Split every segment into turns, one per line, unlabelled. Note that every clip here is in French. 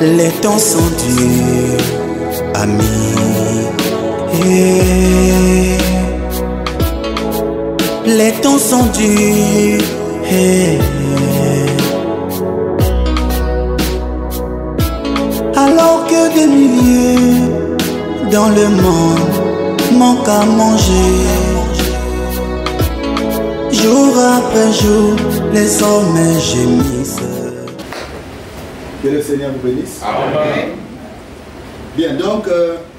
Les temps sont durs, amis. Les temps sont durs. Alors que des milliers dans le monde manquent à manger, jour après jour, les hommes gémissent.
Que le Seigneur vous bénisse. Amen. Bien, donc,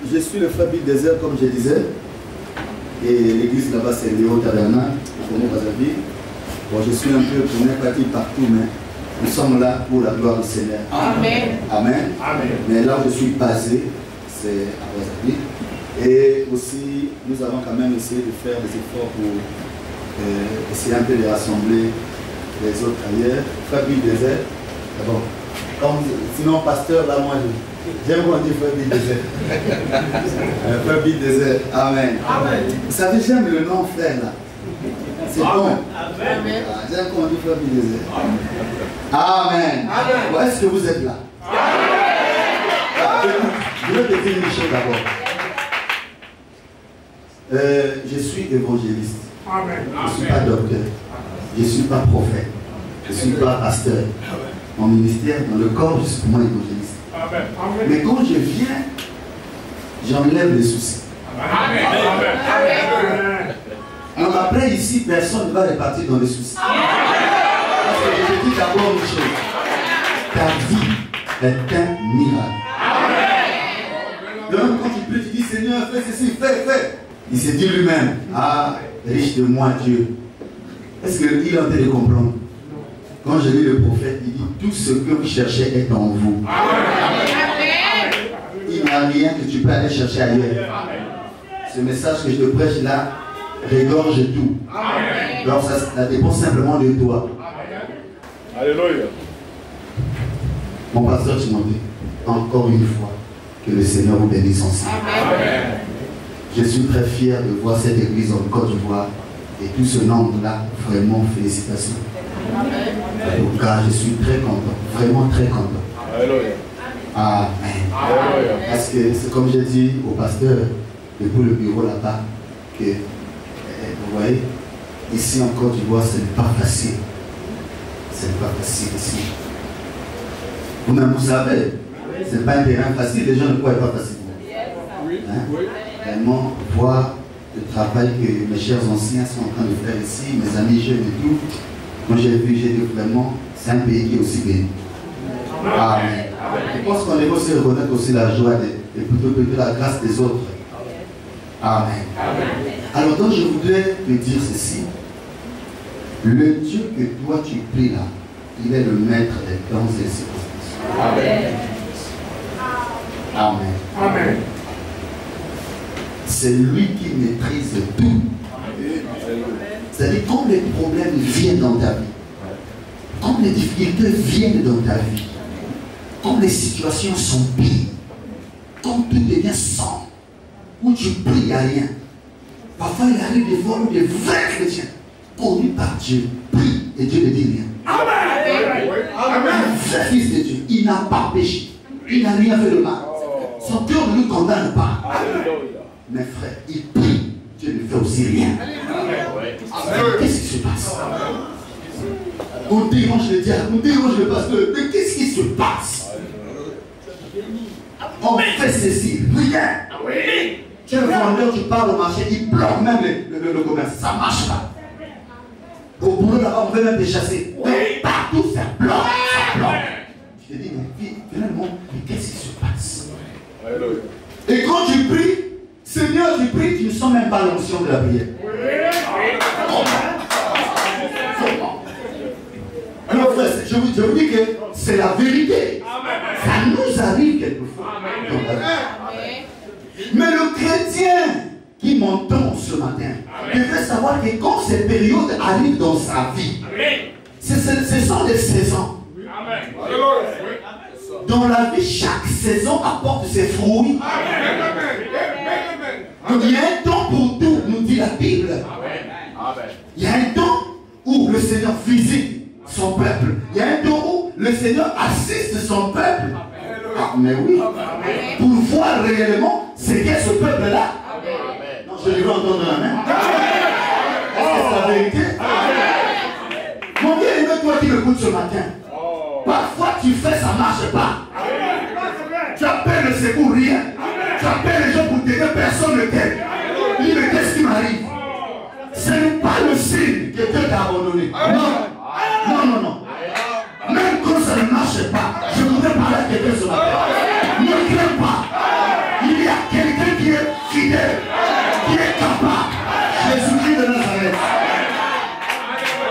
je suis le frère Bill Désert, comme je disais. Et l'église là-bas, c'est Léo Tabernacle. Je connais Brazzaville. Bon, je suis un peu tourné parti partout, mais nous sommes là pour la gloire du Seigneur. Amen. Amen. Amen. Mais là où je suis basé, c'est à Brazzaville. Et aussi, nous avons quand même essayé de faire des efforts pour essayer un peu de rassembler les autres ailleurs. Frère Bill Désert, d'abord. Sinon, pasteur, là, moi, j'aime qu'on dit frère Bill Désert. Frère Bill Désert. Amen. Amen. Vous savez, j'aime le nom frère, là. C'est bon. Amen. J'aime qu'on dit frère Bill Désert. Amen. Amen. Où est-ce que vous êtes là? Je vais te dire une chose d'abord. Je suis évangéliste. Amen. Je ne suis pas docteur. Je ne suis pas prophète. Je ne suis pas pasteur. Mon ministère, dans le corps, je suis pour moi évangéliste. Amen. Mais quand je viens, j'enlève les soucis. Amen. Amen. Donc après, ici, personne ne va repartir dans les soucis. Parce que je te dis d'abord une chose. Ta vie est un miracle. Donc quand tu pries, tu dis Seigneur, fais ceci, fais. Il se dit lui-même, ah, riche de moi Dieu. Est-ce qu'il est en train de comprendre? Quand je lis le prophète, il dit tout ce que vous cherchez est en vous. Il n'y a rien que tu peux aller chercher ailleurs. Ce message que je te prêche là regorge tout. Donc ça dépend simplement de toi. Alléluia. Mon pasteur Timothée, encore une fois, que le Seigneur vous bénisse ensemble. Je suis très fier de voir cette église en Côte d'Ivoire et tout ce nombre-là. Vraiment, félicitations. En tout cas, je suis très content, vraiment très content. Alléluia. Amen. Alléluia. Parce que c'est comme j'ai dit au pasteur depuis le bureau là-bas, que vous voyez, ici en Côte d'Ivoire, ce n'est pas facile. Ce n'est pas facile ici. Vous-même, vous savez, ce n'est pas un terrain facile, les gens ne croient pas facilement. Hein? Vraiment, voir le travail que mes chers anciens sont en train de faire ici, mes amis jeunes et tout. Moi j'ai vu, j'ai dit vraiment, c'est un pays qui est aussi béni. Amen. Je pense qu'on est aussi reconnaître aussi la joie et plutôt que la grâce des autres. Amen. Alors donc je voudrais te dire ceci. Le Dieu que toi tu pries là, il est le maître des temps et des circonstances. Amen. Amen. Amen. C'est lui qui maîtrise tout. C'est-à-dire, quand les problèmes viennent dans ta vie, quand les difficultés viennent dans ta vie, quand les situations sont pires, quand tout devient sombre, où tu pries à rien, parfois il arrive des fois où des vrais chrétiens, connus par Dieu, prient et Dieu ne dit rien. Amen. Un vrai fils de Dieu, il n'a pas péché, il n'a rien fait de mal. Son cœur ne le condamne pas. Mes frères, il prie, Dieu ne fait aussi rien. Qu'est-ce qui se passe? On dérange le diable, on dérange le pasteur, mais qu'est-ce qui se passe? On fait ceci, rien. Tu es un vendeur, tu pars au marché, il bloque même le commerce, ça ne marche pas. Au boulot là-bas, on veut même te chasser. Mais partout, ça bloque, ça bloque. Tu te dis, mais finalement, qu'est-ce qui se passe? Et quand tu pries, Seigneur, tu pries, tu ne sens même pas l'onction de la prière. Alors frère, je vous dis que c'est la vérité. Ça nous arrive quelquefois. Mais le chrétien qui m'entend ce matin devrait savoir que quand ces périodes arrivent dans sa vie, ce sont des saisons. Dans la vie, chaque saison apporte ses fruits. Donc, il y a un temps pour tout, nous dit la Bible. Il y a un temps où le Seigneur visite son peuple. Il y a un temps où le Seigneur assiste son peuple. Mais oui. Pour voir réellement ce qu'est ce peuple-là. Non, je devrais entendre la main. Est-ce que c'est la vérité? Mon bien-aimé, toi qui m'écoutes ce matin, parfois tu fais, ça ne marche pas. Tu appelles le secours, rien. Tu appelles les gens pour t'aider, personne ne t'aide. Dis, mais qu'est-ce qui m'arrive? Ce n'est pas le signe que Dieu t'a abandonné. Non. Non, non, non. Même quand ça ne marche pas, je voudrais parler à quelqu'un ce matin. Ne crains pas. Il y a quelqu'un qui est fidèle, qui est capable. Jésus-Christ de Nazareth.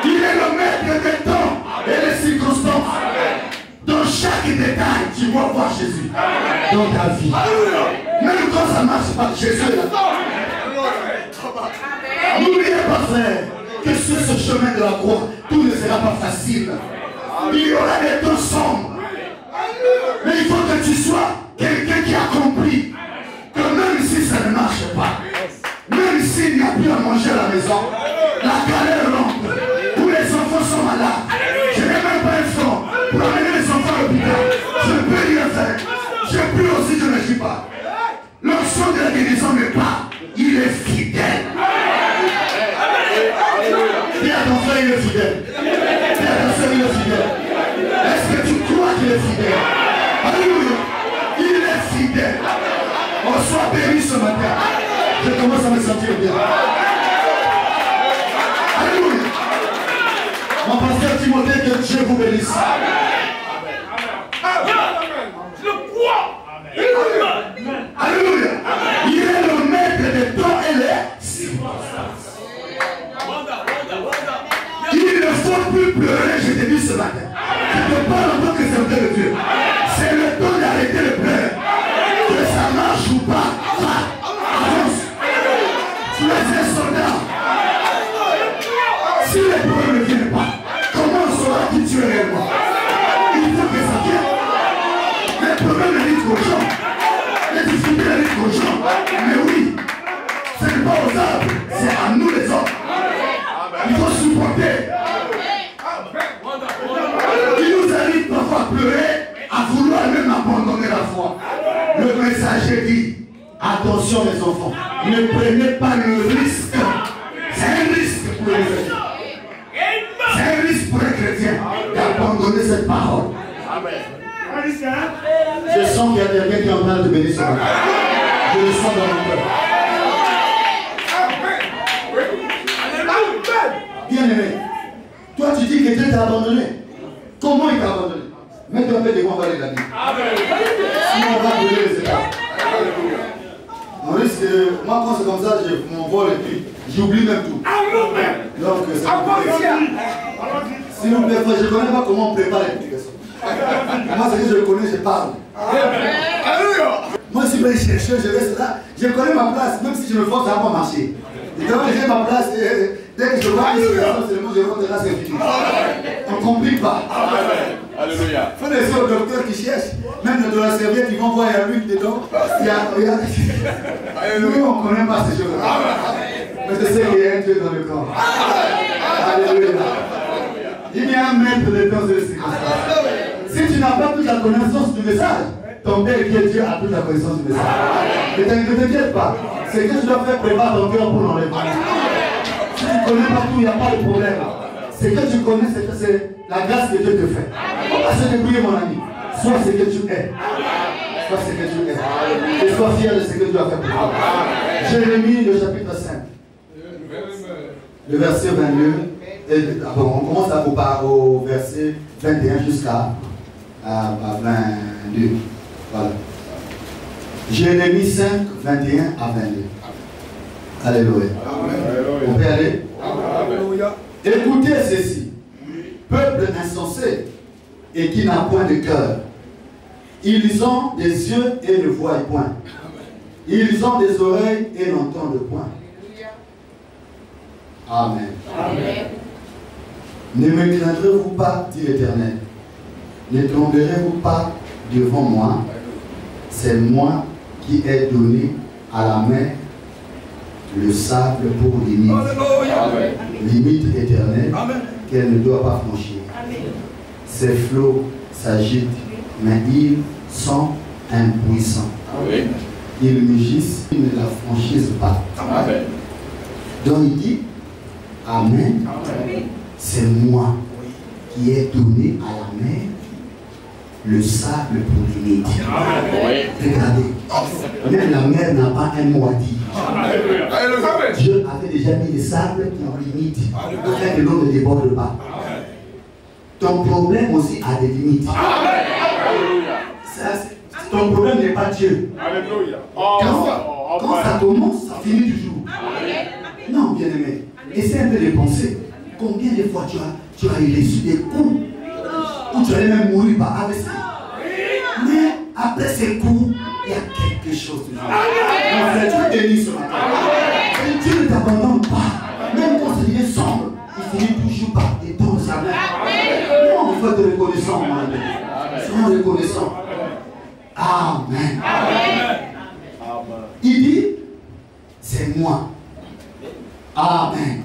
Il est le maître des temps et des circonstances. Dans chaque détail, tu vas voir Jésus dans ta vie. Même quand ça ne marche pas, Jésus est là. N'oubliez pas, frère, que sur ce chemin de la croix, tout ne sera pas facile. Il y aura des temps sombres. Mais il faut que tu sois quelqu'un qui accomplit. Que même si ça ne marche pas, même s'il n'y a plus à manger à la maison, la galère rentre, où les enfants sont malades, je n'ai même pas un franc pour amener les enfants à l'hôpital. Je peux rien faire. Je peux aussi, je ne suis pas. L'onction de la guérison n'est pas. Il est fidèle. Dis à ton frère, il est fidèle. Dis à ton frère, il est fidèle. Est-ce que tu crois qu'il est fidèle? Alléluia. Il est fidèle. On soit béni ce matin. Je commence à me sentir bien. Alléluia. Mon pasteur Timothée, que Dieu vous bénisse.
Je le crois.
Alléluia. Il est le maître des temps et les circonstances. Il ne faut plus pleurer, je te dis ce matin. Je te parle en tant que serviteur de Dieu. C'est le temps d'arrêter le pleurs. Que ça marche ou pas, avance. Tu es un soldat. Si les problèmes ne viennent pas, comment on saura qui tu es réellement? Il faut que ça vienne. Les problèmes arrivent aux gens. Les difficultés arrivent aux gens. Mais oui, ce n'est pas aux arbres, c'est à nous les hommes. Il faut supporter. Il nous arrive parfois à pleurer, à vouloir même abandonner la foi. Le messager dit, attention les enfants, ne prenez pas le risque. C'est un risque pour les chrétiens. C'est un risque pour les chrétiens d'abandonner cette parole. Je sens qu'il y a quelqu'un qui est en train de bénir ce matin. Je le sens dans mon cœur. Bien-aimé, toi tu dis que Dieu t'a abandonné. Comment il t'a abandonné? Mets-toi un peu de moi, on va aller la vie. Sinon on va brûler les états. On risque de... Moi quand c'est comme ça, je m'envole et puis j'oublie même tout. Donc c'est s'il vous plaît, je ne connais pas comment on prépare les publications. Moi ce que je connais, je parle. Moi si je vais chercher, je reste là. Je connais ma place, même si je me force, ça ne va pas marcher. Et quand j'ai ma place, dès que je vois que c'est le mot, je rentre là, c'est fini. On ne complique pas.
Alléluia.
Il faut laisser au docteur qui cherche. Même dans la serviette, ils vont voir, il y a l'huile dedans. Regarde. Nous, on ne connaît pas ces choses-là. Mais je sais qu'il y a un Dieu dans le corps. Alléluia. Il y a un maître de temps et de circonstances. Si tu n'as pas toute la connaissance du message, ton Père qui est Dieu a toute la connaissance du message. Ne t'inquiète pas. C'est que tu dois faire préparer ton cœur pour l'enlèvement. Si tu ne connais pas tout, il n'y a pas de problème. Ce que tu connais, c'est la grâce que Dieu te fait. On va se débrouiller, mon ami. Sois ce que tu es. Sois ce que tu es. Et sois fier de ce que Dieu a fait pour toi. Jérémie, le chapitre 5. Le verset 22. On commence au verset 21 jusqu'à 22. Voilà. Jérémie 5, 21 à 22. Alléluia. On peut aller? Alléluia. Écoutez ceci. Peuple insensé et qui n'a point de cœur. Ils ont des yeux et ne voient point. Ils ont des oreilles et n'entendent point. Amen. Amen. Ne me craindrez-vous pas, dit l'Éternel. Ne tomberez-vous pas devant moi. C'est moi qui ai donné à la main le sable pour limite. Limite éternelle qu'elle ne doit pas franchir. Ces flots s'agitent, mais ils sont impuissants.
Oui.
Ils mugissent, ils ne la franchissent pas.
Amen.
Donc il dit, Amen, c'est moi qui ai donné à la mer le sable pour l'unité.
Oui.
Regardez, même la mer n'a pas un mot à dire.
Alléluia.
Dieu avait déjà mis le sable pour limite, afin que l'eau ne déborde pas. Ton problème aussi a des limites. Ton problème n'est pas Dieu.
Alléluia.
Quand ça commence, ça finit toujours. Non, bien aimé, essaie un peu de penser. Combien de fois tu as reçu des coups où tu allais même mourir par AVC. Mais après ces coups, il y a quelque chose toujours. Tu es béni ce matin. Et Dieu ne t'abandonne pas. Même quand c'est devient sombre, il finit toujours par étendre sa main. Non, il faut être reconnaissant, mon ami. Soyons reconnaissants. Amen. Il dit, c'est moi. Amen.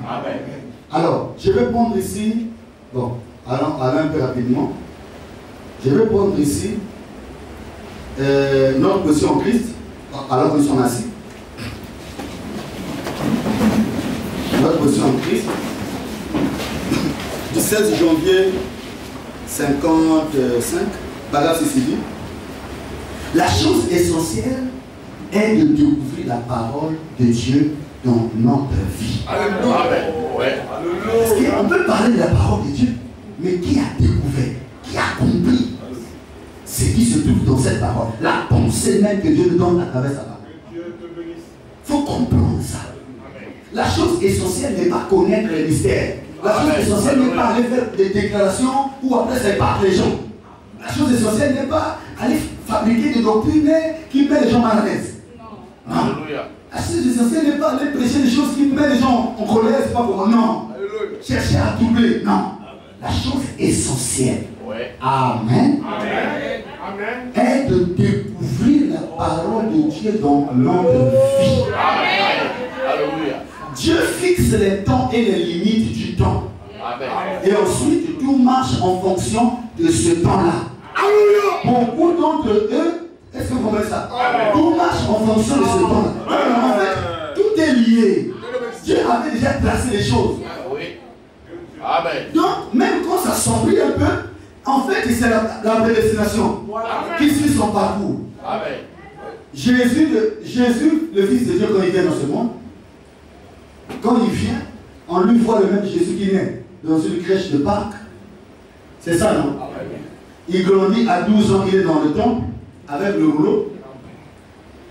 Alors, je vais prendre ici, bon, allons un peu rapidement. Je vais prendre ici notre position en Christ, alors qu'ils sont assis. Notre position en Christ. Du 16 janvier 55, paragraphe Sicile. La chose essentielle est de découvrir la parole de Dieu dans notre vie. Parce qu'on peut parler de la parole de Dieu, mais qui a découvert, qui a compris ce qui se trouve dans cette parole, la pensée même que Dieu nous donne à travers sa parole. Il faut comprendre ça. La chose essentielle n'est pas connaître les mystères. La chose essentielle n'est pas aller faire des déclarations ou après c'est pas les gens. La chose essentielle n'est pas aller fabriquer des doctrines qui mettent les gens mal à l'aise. Non. La chose essentielle n'est pas aller prêcher des choses qui mettent les gens en colère, c'est pas pour non. Chercher à doubler, non. La chose essentielle, Amen, est de découvrir la parole de Dieu dans notre vie. Dieu fixe les temps et les limites du temps. Et ensuite, tout marche en fonction de ce temps-là. Beaucoup d'entre eux, est-ce que vous comprenez ça? Tout marche en fonction de ce temps-là. En fait, tout est lié. Dieu avait déjà placé les choses. Donc, même quand ça s'oublie un peu, en fait, c'est la prédestination qui suit son parcours. Jésus, le Fils de Dieu, quand il vient dans ce monde, quand il vient, on lui voit le même Jésus qui naît dans une crèche de Pâques. C'est ça, non? Il grandit à 12 ans, il est dans le temple avec le rouleau.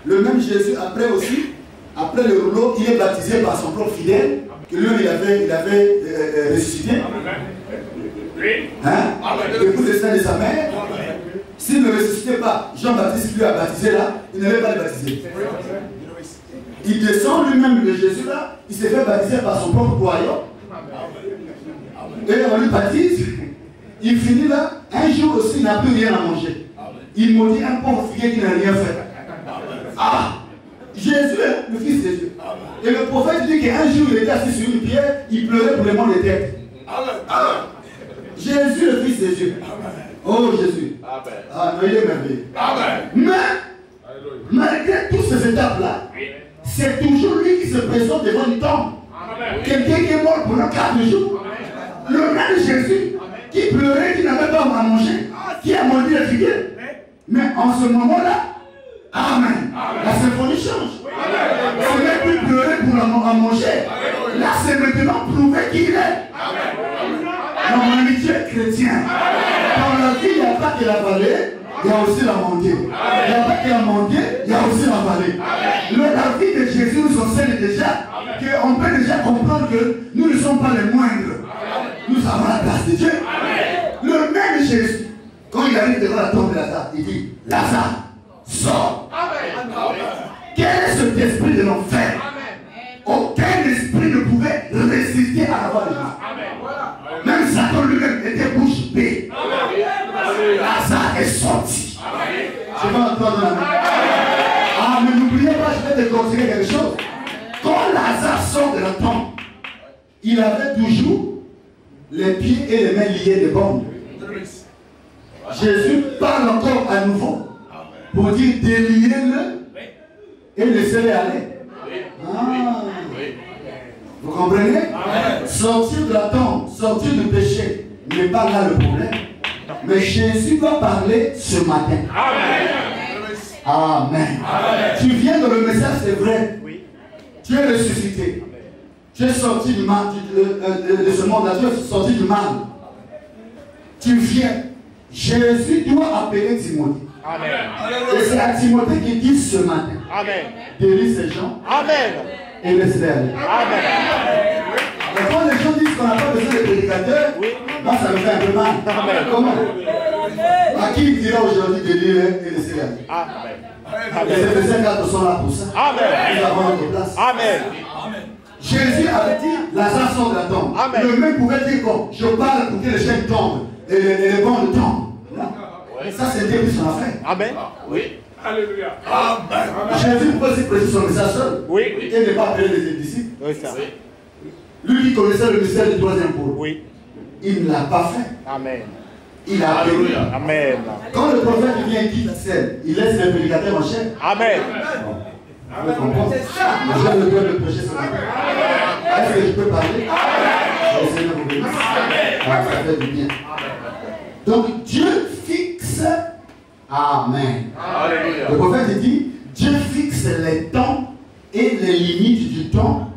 Le même Jésus, après aussi, après le rouleau, il est baptisé par son propre fidèle, que lui, il avait ressuscité. Hein? Épouse le sein de sa mère. S'il ne ressuscitait pas, Jean-Baptiste lui a baptisé là, il n'avait pas le baptisé. Il descend lui-même de Jésus là, il s'est fait baptiser par son propre royaume. Et on lui baptise, il finit là, un jour aussi il n'a plus rien à manger. Il maudit un pauvre figuier qui n'a rien fait. Ah! Jésus est le Fils de Dieu. Et le prophète dit qu'un jour il était assis sur une pierre, il pleurait pour le monde des têtes. Jésus le Fils de Dieu. Oh Jésus. Ah, non, il est merveilleux. Mais, malgré toutes ces étapes-là, c'est toujours lui qui se présente devant le temple. Quelqu'un qui est mort pendant 4 jours. Le même Jésus qui pleurait, qui n'avait pas à manger, qui a maudit les figuiers. Mais en ce moment-là, Amen. La symphonie change. Ce n'est plus pleurer pour à manger. Là, c'est maintenant prouver qui il est. Non, mon ami, tu es chrétien. Dans la vie, il n'y a pas que la vallée, il y a aussi la montée. Il n'y a pas que la montée, il y a aussi la vallée. La vie de Jésus nous enseigne déjà qu'on peut déjà comprendre que nous ne sommes pas les moindres. Nous avons la grâce de Dieu. Le même Jésus, quand il arrive devant la tombe de Lazare, il dit, Lazare, sors. Quel est cet esprit de l'enfer? Aucun esprit ne pouvait résister à la voix de Jésus. Même Satan lui-même était bouche bée. Lazare est sorti. Je vais entendre la main. Ah, mais n'oubliez pas, je vais te conseiller quelque chose. Quand Lazare sort de la tombe, il avait toujours les pieds et les mains liés de bandes. Jésus parle encore à nouveau. pour dire déliez-le et laissez-le aller. Ah. Vous comprenez? Sortir de la tombe, sortir du péché n'est pas là le problème. Mais Jésus va parler ce matin. Amen. Tu viens dans le message, c'est vrai. Tu es ressuscité. Tu es sorti du mal, de ce monde-là, tu es sorti du mal. Tu viens. Jésus doit appeler Timothée. Et c'est à Timothée qui dit ce matin. Délie ces gens. Et laisse-les aller. Mais quand les gens disent qu'on n'a pas besoin de prédicateurs, moi ça me fait un peu mal. Comment? À qui il dira aujourd'hui de lire et laisser aller? Les Éphésiens 4 sont là pour ça. Nous avons notre place. Jésus avait dit Lazare sort de la tombe. Le même pouvait dire quoi? Je parle pour que les chaînes tombent et les bandes tombent. Ça c'est Dieu qui s'en a fait. Alléluia. Jésus peut aussi prêcher son message seul. Et ne pas appeler les disciples. Lui qui connaissait le mystère du troisième pôle. Il ne l'a pas fait. Il a appelé. Quand le prophète vient, il quitte la scène, il laisse les prédicateurs en chair. Vous comprenez? J'ai le droit de prêcher ce matin. Est-ce que je peux parler? Le Seigneur vous bénisse. Ça fait du bien. Donc Dieu fixe. Amen. Le prophète dit, Dieu fixe les temps et les limites du temps.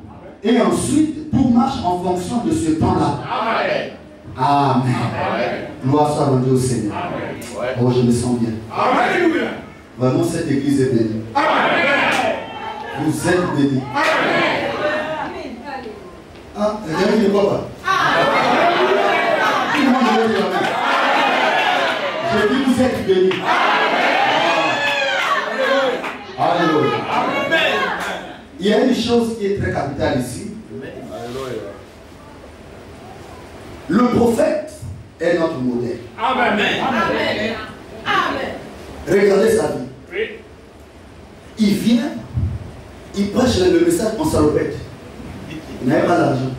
Et ensuite, tout marche en fonction de ce temps-là. Amen. Gloire soit rendue au Seigneur. Oh, je me sens bien. Vraiment, cette église est bénie. Vous êtes bénis. Ah, il ne voit pas. Tout le monde veut dire amen. Je dis, vous êtes bénis. Alléluia. Il y a une chose qui est très capitale ici. Le prophète est notre modèle. Regardez sa vie. Il vient, il prêche le message en salopette. Il n'avait pas d'argent.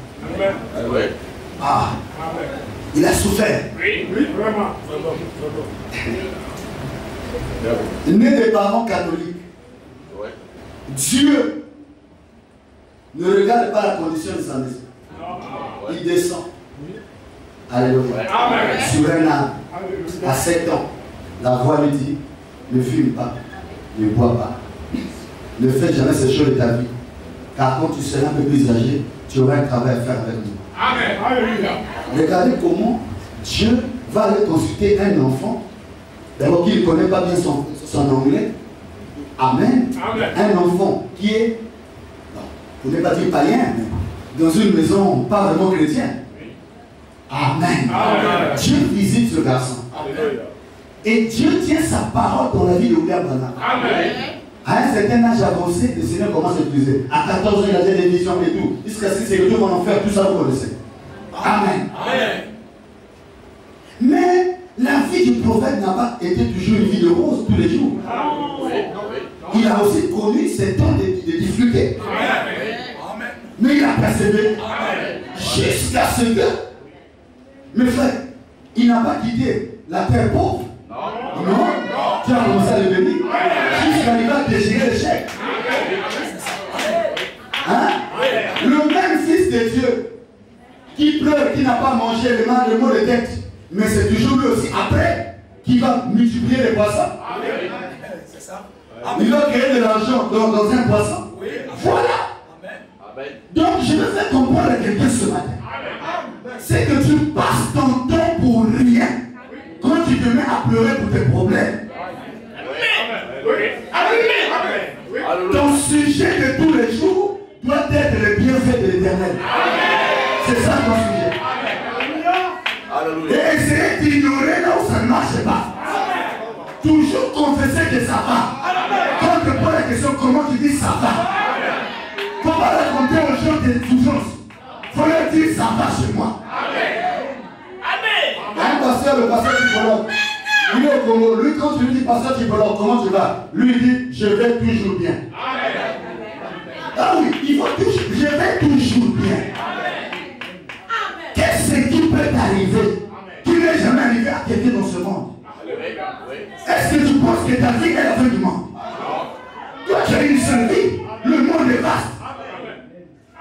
Il a souffert. Né des parents catholiques. Dieu ne regarde pas la condition de sa maison. Il descend. Alléluia. Sur un arbre. À 7 ans, la voix lui dit, ne fume pas, ne bois pas. Ne fais jamais ces choses de ta vie. Car quand tu seras un peu plus âgé, tu auras un travail à faire avec nous. Regardez comment Dieu va aller consulter un enfant. D'abord qu'il ne connaît pas bien son anglais. Amen. Un enfant qui est, pour ne pas dire païen, mais dans une maison pas vraiment chrétienne. Amen. Dieu visite ce garçon. Et Dieu tient sa parole dans la vie de William Branham. À un certain âge avancé, le Seigneur commence à utiliser. À 14 ans, il a des visions et tout. Jusqu'à ce que c'est que Dieu va en faire, tout ça vous connaissez. Amen. Mais la vie du prophète n'a pas été toujours une vie de rose tous les jours. Il a aussi connu ces temps de difficultés. Mais il a persévéré jusqu'à ce que, mes frères, il n'a pas quitté la terre pauvre. Non. Tu as commencé à le bénir jusqu'à arriver à déchirer les chèques. Hein? Le même fils de Dieu qui pleure, qui n'a pas mangé le mot de tête, mais c'est toujours lui aussi après qui va multiplier les poissons. C'est ça. Il va créer de l'argent dans un poisson. Voilà. Donc je veux faire comprendre à quelqu'un ce matin. C'est que tu passes ton temps pour rien quand tu te mets à pleurer pour tes problèmes. Ton sujet de tous les jours doit être le bienfait de l'Éternel. C'est ça ton sujet. Et essayer d'ignorer là où ça ne marche pas. Toujours confesser que ça va. Quand tu poses la question comment tu dis ça va. Comment raconter aux gens des souffrances. Il faut leur dire ça va chez moi. Un pasteur, le pasteur psychologue, il est au Congo. Lui, quand tu lui dis pasteur psychologue, comment tu vas? Lui, il dit je vais toujours bien. Ah oui, il faut toujours, je vais toujours bien. Qu'est-ce qui peut t'arriver qui n'est jamais arrivé à quelqu'un dans ce monde? Est-ce que tu penses que ta vie est la fin du monde. Toi, tu as une seule vie. Le monde est vaste.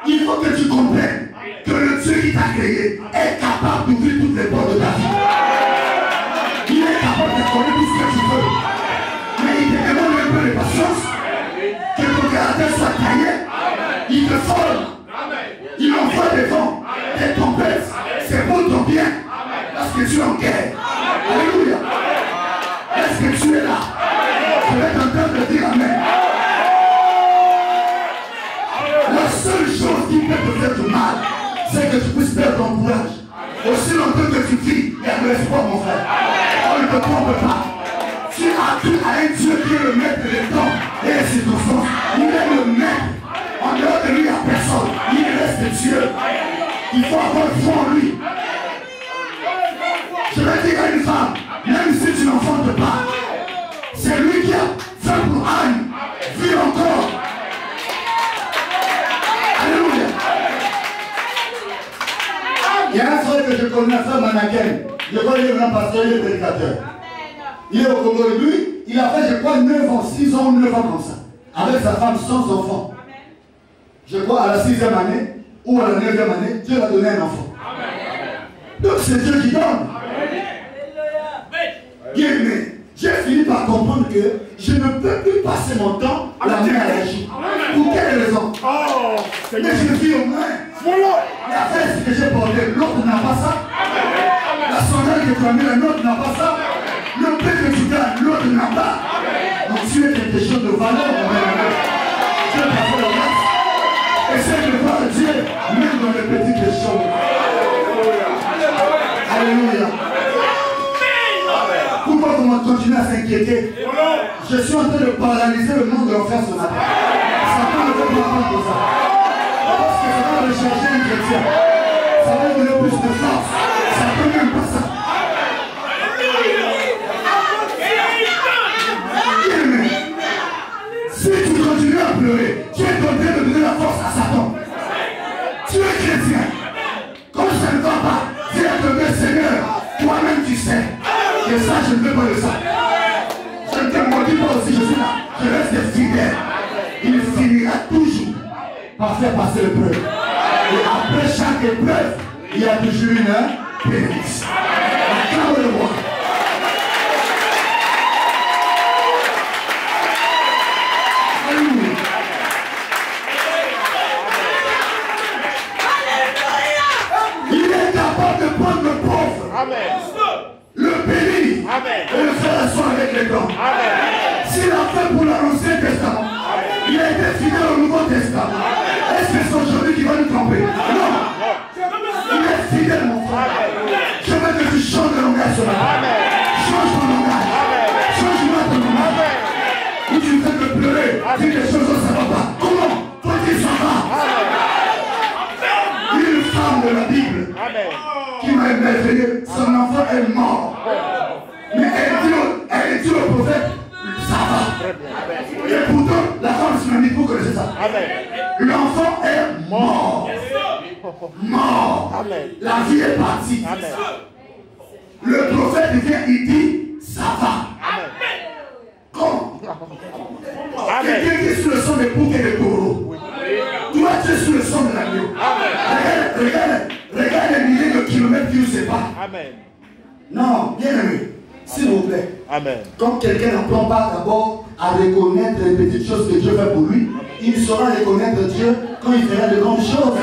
Il faut que tu comprennes que le Dieu qui t'a créé est capable d'ouvrir toutes les portes de ta vie. Il est capable de connaître tout ce que tu veux. Mais il te demande un peu de patience. Que ton caractère soit taillé. Il te forme. Il envoie des vents, des tempêtes. C'est pour ton bien. Parce que tu es en guerre. Alléluia. Est-ce que tu es là? Je vais t'entendre te dire amen. La seule chose qui peut te faire du mal, c'est que tu puisses perdre ton courage. Aussi longtemps que tu vis, il y a de l'espoir, mon frère. On ne te trompe pas. Tu as cru à un Dieu qui est le maître des temps et des circonstances. Il est le maître. En dehors de lui, il n'y a personne. Il reste Dieu. Il faut avoir foi en lui. Je vais dire à une femme, même si tu n'enfantes pas, c'est lui qui a fait pour Anne, vit encore. Alléluia. Il y a un frère que je connais, un frère Manaken. Je crois qu'il est un pasteur, il est prédicateur. Il est au Congo de lui, il a fait, je crois, 9 ans, 6 ans ou 9 ans comme ça. Avec sa femme sans enfant. Je crois à la 6e année ou à la 9e année, Dieu va donner un enfant. Donc c'est Dieu qui donne. Bien aimé, j'ai fini par comprendre que je ne peux plus passer mon temps à la main à la joue. Pour quelle raison? Mais je vis au moins. La veste que j'ai portée, l'autre n'a pas ça. La sandale que tu as mis, l'autre n'a pas ça. Le pain que tu gagnes, l'autre n'a pas. Donc tu es quelque chose de valeur, mon aimé. Dieu t'a fait le reste. Essaye de voir Dieu, même dans les petites choses. Alléluia. Pourquoi on continue à s'inquiéter? Je suis en train de paralyser le monde de l'enfer ce matin. Satan ne peut pas prendre ça. Parce que ça va recharger un chrétien. Ça va lui donner plus de force. Ça ne peut même pas ça. Si tu continues à pleurer, tu es en train de donner la force à Satan. Tu es chrétien. Comme ça ne va pas, dis à ton Père Seigneur, toi-même tu sais. Et ça, je ne veux pas le savoir. Je ne te maudis pas aussi, je suis là. Je reste fidèle. Il finira toujours par faire passer l'épreuve. Et après chaque épreuve, il y a toujours une bénédiction. Acclame le roi. Il est capable de prendre le pauvre. Amen. Le béni et le faire asseoir avec les grands. S'il a fait pour l'Ancien Testament, il a été fidèle au Nouveau Testament. Est-ce que c'est aujourd'hui qui va nous tromper? Non. Il est fidèle, mon frère. Je veux que tu changes de langage ce matin. Change ton langage. Change-moi ton langage. Où tu fais que pleurer, dis les choses, ça ne va pas. Comment? Toi qui s'en va. Une femme de la Bible qui m'a émerveillé, son enfant est mort. Mais elle dit au prophète, ça va. Et pourtant, la femme se m'a dit, vous connaissez ça. L'enfant est mort. Mort. La vie est partie. Le prophète vient, il dit, ça va. Comment? Quelqu'un qui est sous le sang des boucs et des taureaux. Toi, tu es sous le sang de l'agneau. Regarde les milliers de kilomètres qui nous séparent. Non, bien aimé, s'il vous plaît. Quand quelqu'un n'apprend pas d'abord à reconnaître les petites choses que Dieu fait pour lui, il saura reconnaître Dieu quand il fera de grandes choses.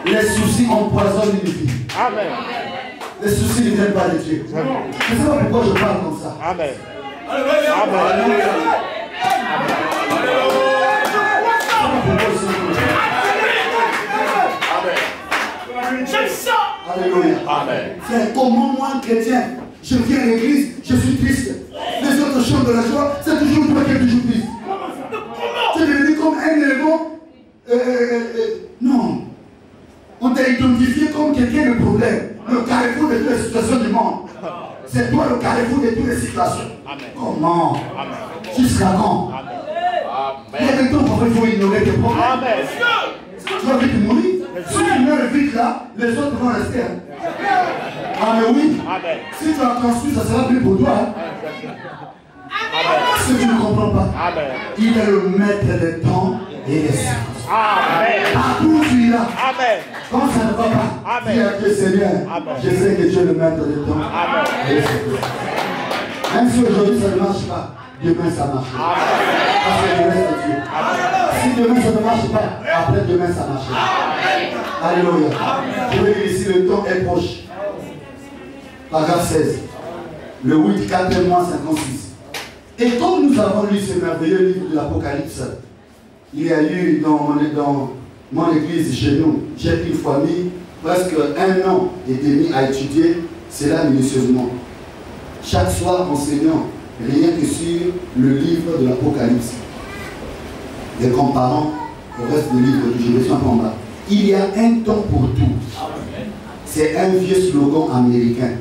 Les soucis empoisonnent une vie. Les soucis ne viennent pas de Dieu. Je ne sais pas pourquoi je parle comme ça. Amen. Alléluia. C'est comment moi, chrétien, je viens à l'église, je suis triste. Les autres chantent de la joie, c'est toujours toi qui es toujours triste. Tu es devenu comme un élément. Non. On t'a identifié comme quelqu'un de problème. Le carrefour de toutes les situations du monde. C'est toi le carrefour de toutes les situations. Comment? Jusqu'à quand? Il y a des temps où il faut ignorer tes problèmes. Tu vas vite mourir. Si tu meurs vite là, les autres vont rester. Amen, oui.
Amen.
Si tu as construit, ça sera plus pour toi. Hein? Ce que tu ne comprends pas.
Amen.
Il est le maître des temps et des circonstances.
Amen.
Partout où tu es là.
Amen.
Quand ça ne va pas,
Amen.
dis à Dieu, Seigneur,
Amen.
je sais que tu es le maître des temps
Amen.
et des circonstances. Même si aujourd'hui ça ne marche pas, demain ça marchera. Parce que demain c'est Dieu. Si demain ça ne marche pas, après demain ça marchera. Alléluia. Je vais dire ici, le temps est proche. Paragraphe 16. Le 8, 4 mois 56. Et comme nous avons lu ce merveilleux livre de l'Apocalypse, il y a eu dans mon église chez nous, j'ai une fois mis presque 1 an et demi à étudier cela minutieusement. Chaque soir enseignant rien que sur le livre de l'Apocalypse. Et comparant au reste du livre, je me suis un peu en bas. Il y a un temps pour tout. C'est un vieux slogan américain.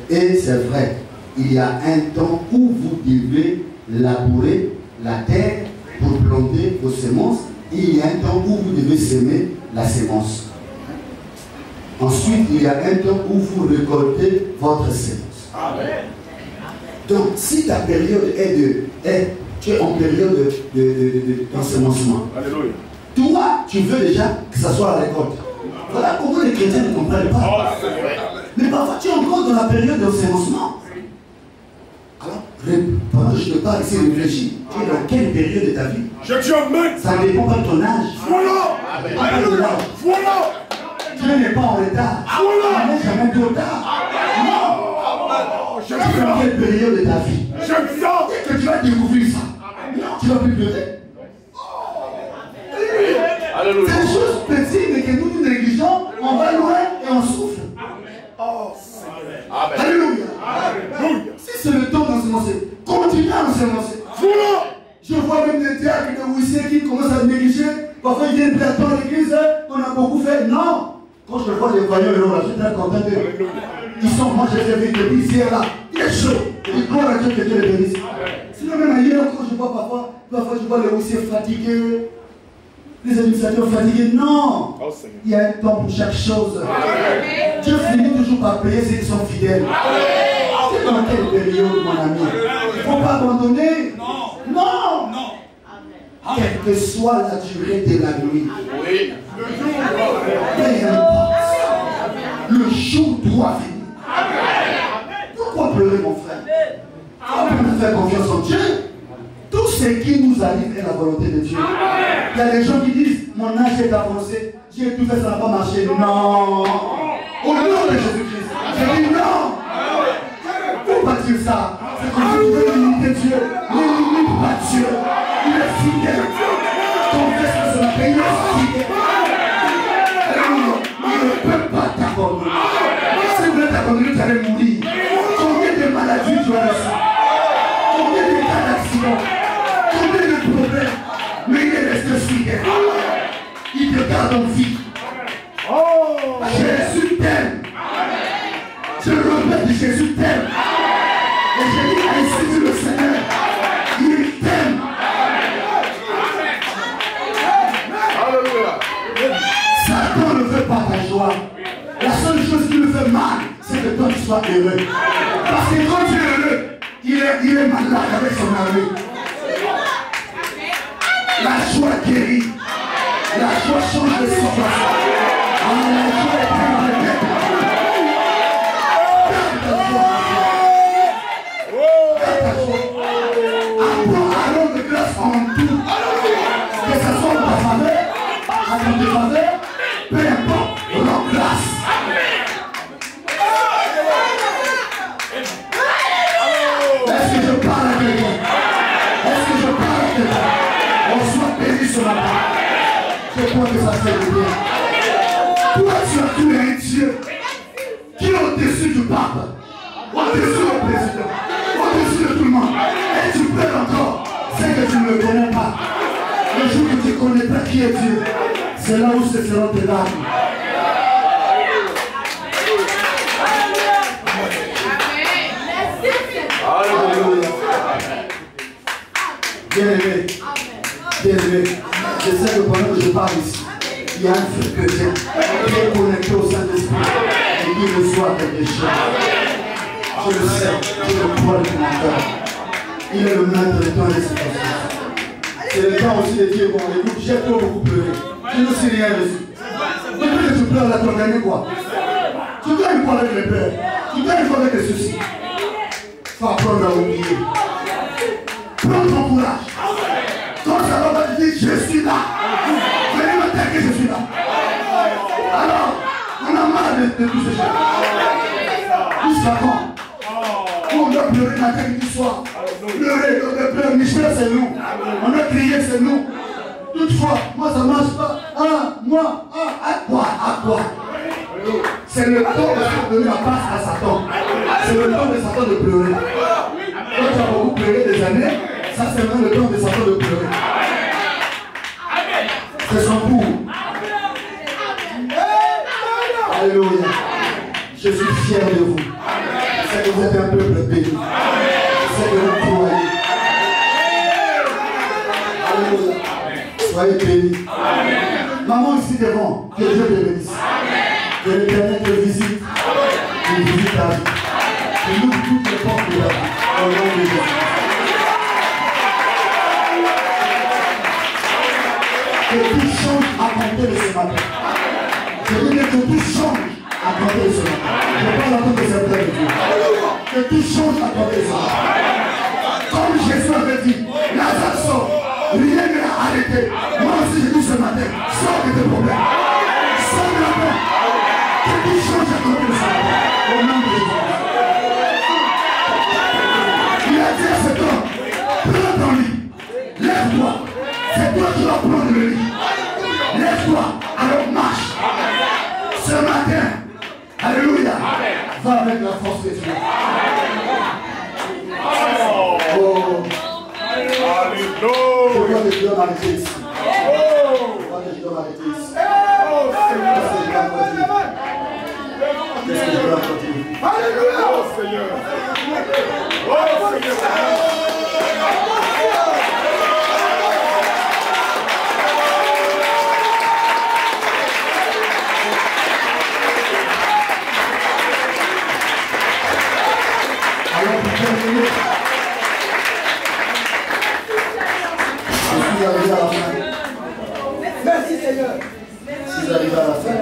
Et c'est vrai. Il y a un temps où vous devez labourer la terre pour planter vos semences. Et il y a un temps où vous devez semer la semence. Ensuite, il y a un temps où vous récoltez votre semence. Amen. Donc, si ta période tu es en période d'ensemencement, toi, tu veux déjà que ça soit la récolte. Voilà pourquoi les chrétiens ne comprennent pas. Mais parfois, tu es encore dans la période d'ensemencement. Alors, pendant que je te parle ici, réfléchis. Tu es dans quelle période de ta vie? Ça ne dépend pas de ton âge. Voilà. Dieu n'est pas en retard. Il n'est jamais trop tard. Non. Tu es dans quelle période de ta vie? Dès que tu vas découvrir ça, tu vas plus pleurer. C'est des choses petites mais que nous négligeons, on va loin et on souffre. Alléluia. Si c'est le temps d'ensemencer, continue à ensemencer. Je vois même des diacres et des huissiers qui commencent à négliger. Parfois ils viennent plateau à l'église, on a beaucoup fait. Non. Quand je vois les voyants, je suis très content d'eux. Ils sont, moi j'ai fait depuis hier là, il est chaud. Je dis gloire à Dieu, que Dieu les bénisse. Sinon même ailleurs, quand je vois parfois je vois les huissiers fatigués, les administrateurs fatigués. Non, il y a un temps pour chaque chose. Dieu finit toujours par payer ceux qui sont fidèles. C'est dans quelle période, mon ami? Il ne faut pas abandonner. Non. Quelle que soit la durée de la nuit, peu importe, le jour doit venir. Pourquoi pleurer, mon frère? Pourquoi faire confiance en Dieu? Tout ce qui nous arrive est la volonté de Dieu. Il y a des gens qui disent, mon âge est avancé, j'ai tout fait, ça n'a pas marché. Non. Au nom de Jésus-Christ. Je dis non. Il ne faut pas dire ça. C'est que tu veux limiter Dieu. Ne limite pas Dieu. Il est fidèle. Confesse que c'est la paix, il est fidèle. Il ne peut pas t'abandonner. Si vous voulez t'abandonner, vous allez mourir. Combien de maladies tu as reçues? Combien de cas d'accident? Combien de problèmes? Mais il est resté fidèle. Il te garde en vie. Jésus t'aime. Je le répète, Jésus t'aime. Et je dis ainsi dit le Seigneur, il t'aime. Satan ne veut pas ta joie. La seule chose qui me fait mal, c'est que toi tu sois heureux. Parce que quand tu es heureux, il est malade avec son armée. La joie guérit. La joie change de situation. La joie est très malade. Allons de grâce en tout. Que ce soit en ta faveur, à ton défaveur, peu importe, rends grâce. Est-ce que je parle à quelqu'un? Est-ce que je parle à quelqu'un? On soit béni ce matin. Je crois que ça fait du bien. Toi, tu es un Dieu qui est au-dessus du pape, au-dessus du président, au-dessus de tout le monde. Et tu peux encore. C'est que tu ne le connais pas. Le jour que tu ne connais pas qui est Dieu, c'est là où ce seront tes larmes. Alléluia. Bien-aimé, bien-aimé, je sais que pendant que je parle ici, il y a un feu chrétien qui est connecté au Saint-Esprit. et qu'il reçoit quelque chose. Je le sais, je le crois de mon cœur. Il est le maître de temps et des situations. C'est le temps aussi de dire, bon, écoute, j'ai trop beaucoup pleuré. Je ne sais rien dessus. Depuis que tu pleures là, tu as gagné quoi? Tu gagnes quoi avec les pleurs? Tu gagnes quoi avec les soucis? Il faut apprendre à oublier. Prends ton courage. Quand ça va te dire, je suis là. Venez me dire que je suis là. Alors, on a marre de tout ce choses. Jusqu'à quand? On doit pleurer matin et soir. Pleurer, on doit pleurer, Michel, c'est nous. On doit crier, c'est nous. Toutefois, moi ça ne marche pas. Moi, à quoi? C'est le temps de donner la place à Satan. C'est le temps de Satan de pleurer. Quand tu as beaucoup pleuré des années, ça c'est même le temps de Satan de pleurer. C'est son tour. Alléluia. Je suis fier de vous. C'est que vous êtes un peuple béni. C'est que vous croyez. Alléluia. Soyez bénis. Maman ici devant, que Dieu te bénisse. Que l'Éternel te visite. Qu'il visite ta vie. Qu'il ouvre toutes les portes de la vie. Au nom de Jésus. Que tout change à compter de ce matin. Je veux dire que tout change à compter de ce matin. Je parle en tant que serviteur de Dieu. Que tout change à compter de ce matin. Comme Jésus avait dit, Lazare sort. Rien ne l'a arrêté. Moi aussi je dis ce matin, sors de tes problèmes. Sors de la porte. Que tout change à compter de ce matin. Au nom de Jésus. Il a dit à cet homme, prends ton lit. Lève-toi. C'est toi qui vas prendre le lit. Lève-toi, alors marche. Ce matin, alléluia, va avec la force de Dieu. Oh. Je vois que je dois m'arrêter ici. Je vois que je dois m'arrêter ici. Qu'est-ce que je dois continuer? Alléluia. Oh Seigneur. Oh Seigneur. Alors pour terminer, je suis arrivé à la fin. Merci Seigneur. Je suis arrivé à la fin.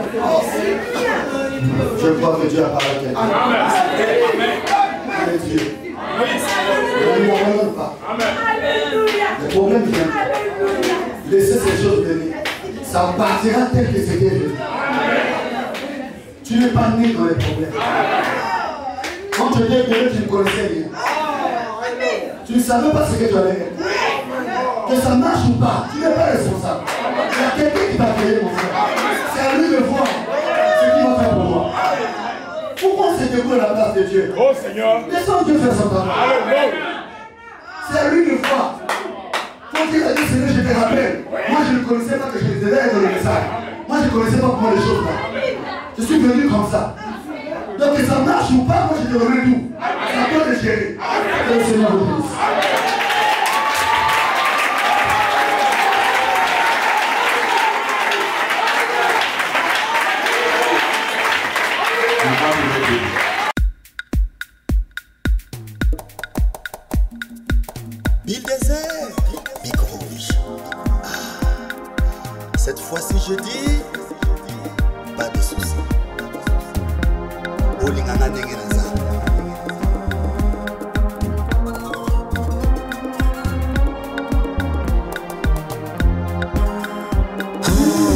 Je crois que Dieu a parlé à quelqu'un. Amen. Dieu. Ne lui abandonne pas. Les problèmes viennent. Laissez ces choses venir. Ça partira tel que c'était venu. Tu n'es pas né dans les problèmes. Quand tu étais venu, tu ne connaissais rien. Tu ne savais pas ce que tu allais être. Que ça marche ou pas, tu n'es pas responsable. Il y a quelqu'un qui t'a créé, mon frère. C'est à lui de voir ce qu'il va faire pour moi. Pourquoi on se déroule à la place de Dieu?
Oh Seigneur.
Laissons Dieu faire son travail. C'est à lui de voir. Quand il a dit Seigneur, je te rappelle. Moi je ne connaissais pas que je devais être dans le message. Moi je ne connaissais pas comment les choses là. Je suis venu comme ça. Donc que ça marche ou pas, moi je te remets tout. C'est à toi de gérer. Que le Seigneur vous bénisse.
Bill Désert, Big Rouge. Cette fois-ci je dis, pas de soucis. Olingana Negenaza.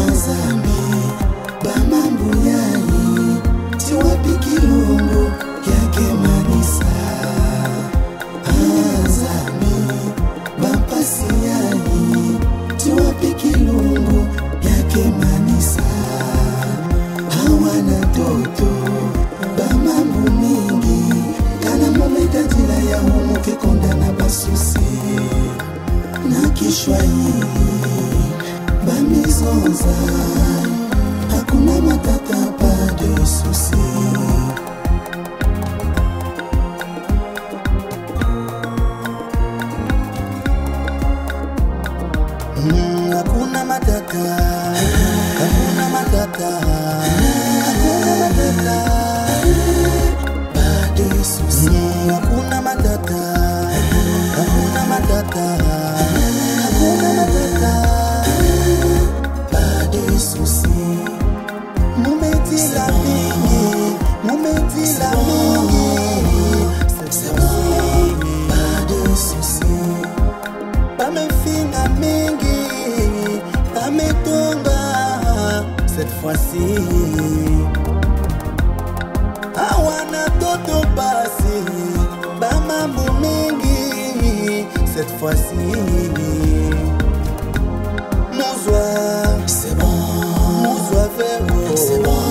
Azami, Bamambuyani, Tiwapi Kilungu, Yake Manisa. Azami, Bampasiani, Tiwapi Kilungu, Yake Manisa. Hawana toto, Bamambu mingi, Kana momenta tila ya humu kekondana basusi. Nakishwai, Bamizonza, hakuna matata, pas de soucis. Hakuna matata, hakuna matata, hakuna matata. fois-ci. Awana toto basi, bamambo mingi, cette fois-ci. Mouzoua, c'est bon. Mouzoua verro, c'est bon.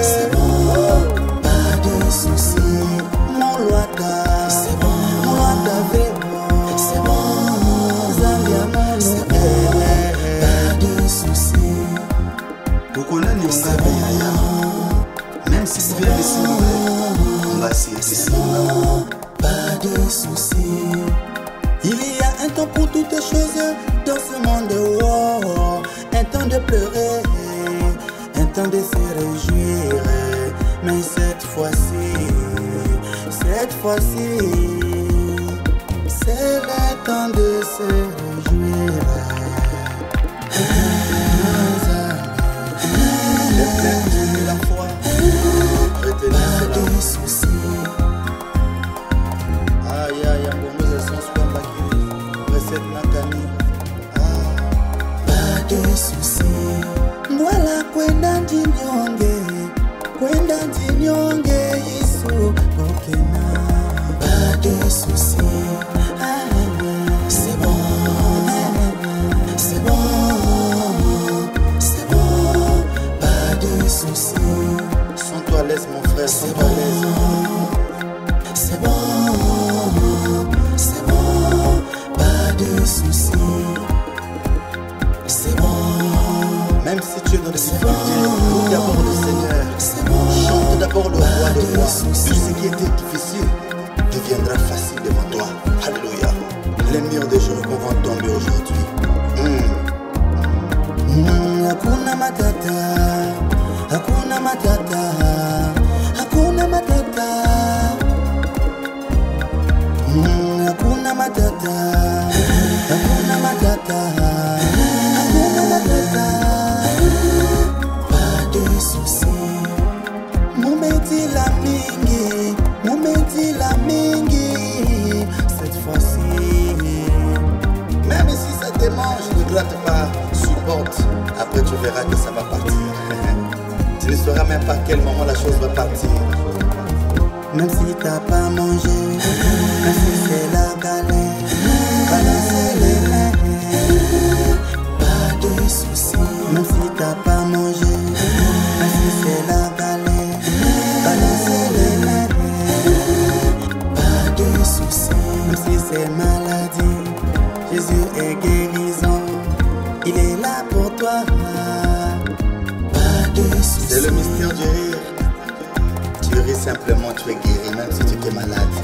C'est bon, pas de soucis. Moulouata, c'est bon. Moulouata verro, c'est bon. Zambia, c'est bon, pas de soucis.
Kokona ni ongabe yaya. Même si c'est bien ici, on va essayer ici.
Pas de soucis. Il y a un temps pour toutes choses dans ce monde. Oh, un temps de pleurer, un temps de se réjouir. Mais cette fois-ci, c'est le temps de se réjouir. Retenez la foi, retenez de soucis. Aïe aïe, bon, nous sommes super bakiri. Recette Nakani. Pas de soucis. Voilà, kwenda ndinyonge, Yesu Okena. Pas de soucis. C'est bon, c'est bon, c'est bon. Pas de soucis. Sens-toi à l'aise, mon frère, sens-toi à l'aise. C'est bon, c'est bon, pas de soucis. C'est bon. Même si tu es dans des difficultés, loue d'abord le Seigneur. C'est bon. Chante d'abord le roi des rois. Tout ce qui était difficile deviendra facile devant toi. Alléluia. Les murs des jours vont tomber aujourd'hui. Hakuna matata, hakuna matata, hakuna matata. Hakuna matata, hakuna matata, hakuna matata. Pas de soucis. Momenti la mingi, cette fois-ci. Même si ça te mange, ne gratte pas, supporte. Après tu verras que ça va partir. Tu ne sauras même pas à quel moment la chose va partir. Même si t'as pas mangé, même si c'est la galère, balancer les mains, pas de soucis. Même si t'as pas mangé, même si c'est la galère, balancer les mains, pas de soucis. Même si c'est maladie, Jésus est guérissant, il est là pour toi. Pas de soucis. C'est le mystère du rire. Tu ris simplement, tu es guéri, même si tu es malade.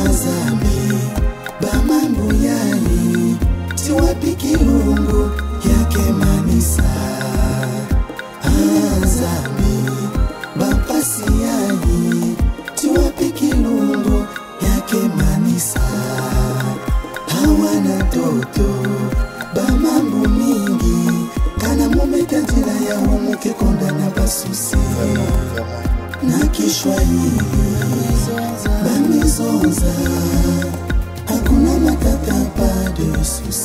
Azami, bamambuyani, tiwapi kilungu yake manisa. Azami, bampasiani, tiwapi kilungu yake manisa. Hawana toto, bamambu mingi, kana mumeta njila ya umuke konda na basusi. Na kishwahili, bamizonza, hakuna matata, pas de soucis.